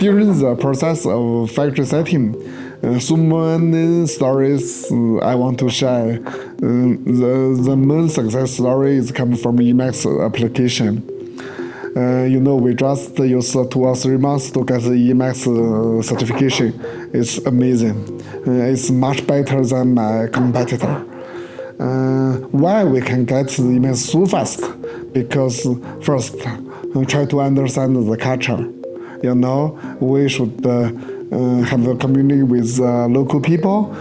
During the process of factory setting, so many stories I want to share. The main success story is coming from Emacs application. We just use 2 or 3 months to get the Emacs certification. It's amazing. It's much better than my competitor. Why we can get the Emacs so fast? Because first, try to understand the culture. We should have a community with local people.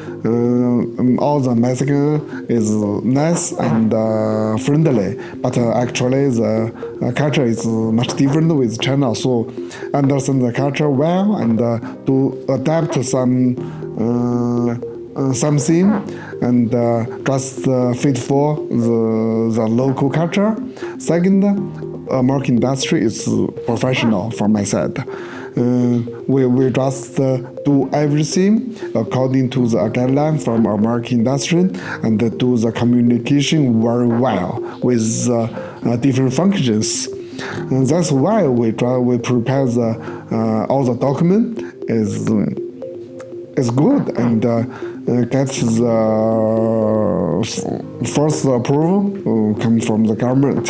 All the Mexican is nice and friendly, but actually the culture is much different with China. So understand the culture well and to adapt something and just fit for the local culture. Second, American industry is professional from my side. We just do everything according to the guideline from American industry and do the communication very well with different functions. And that's why we prepare all the document is good and get the first approval come from the government.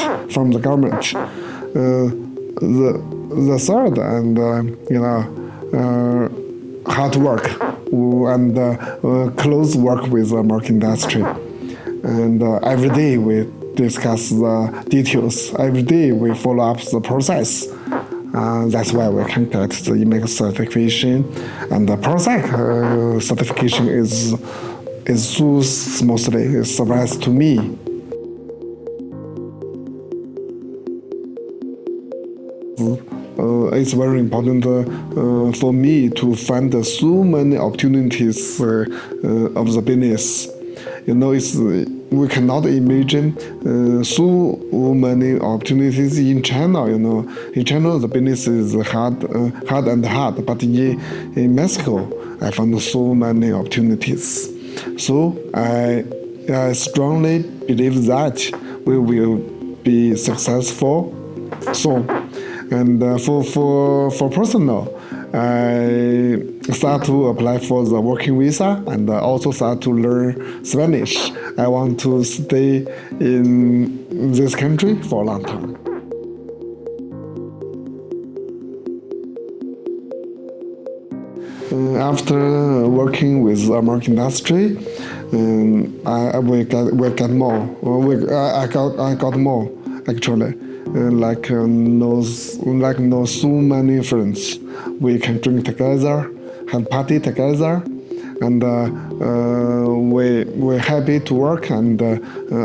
The third and hard work and close work with the market industry. And every day we discuss the details. Every day we follow up the process. That's why we can get the Emacs certification. And the project certification is so smoothly. It's a surprise to me. It's very important for me to find so many opportunities of the business. We cannot imagine so many opportunities in China. In China the business is hard, but in Mexico I found so many opportunities. So I strongly believe that we will be successful soon. And for personal, I start to apply for the working visa and also start to learn Spanish. I want to stay in this country for a long time. After working with the American industry, we got more. I got more actually. Know so many friends. We can drink together, have party together, and we're happy to work and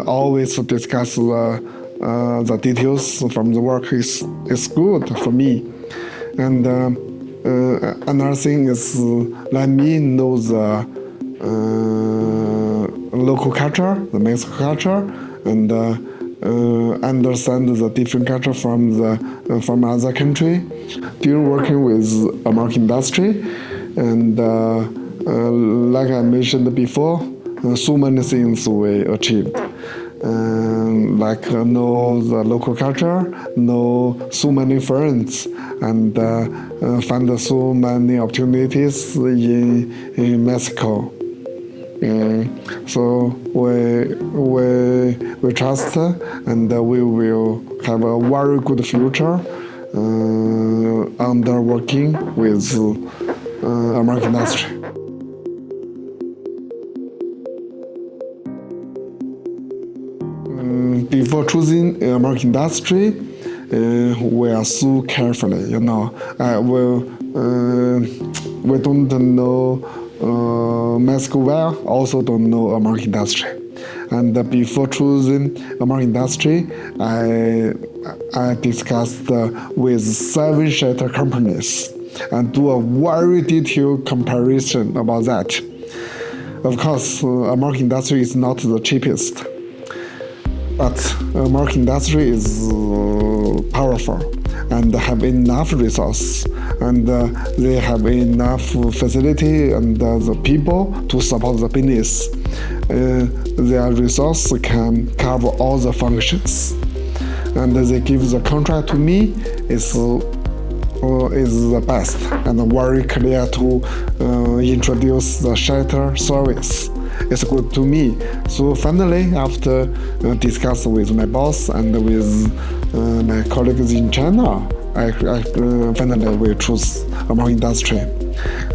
always discuss the details from the work is good for me. And another thing is let me know the local culture, the Mexican culture, and understand the different culture from other country. During working with American industry, and like I mentioned before, so many things we achieved. Know the local culture, know so many friends, and find so many opportunities in Mexico. So we trust and we will have a very good future under working with American industry. Before choosing American industry, we are so carefully. We don't know Mexico well, also don't know American industry. And before choosing American industry, I discussed with 7 shutter companies and do a very detailed comparison about that. Of course, American industry is not the cheapest, but American industry is powerful and have enough resource, and they have enough facility and the people to support the business. Their resource can cover all the functions, and they give the contract to me. It's is the best and very clear to introduce the shelter service. It's good to me. So finally, after discuss with my boss and with my colleagues in China, I finally will choose American industry.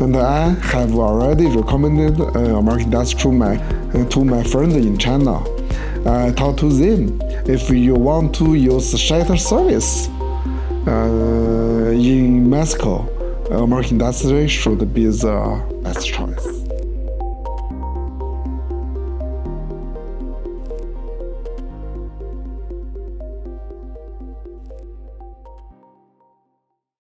And I have already recommended American industry to my friends in China. I talked to them, if you want to use shelter service in Mexico, American industry should be the best choice.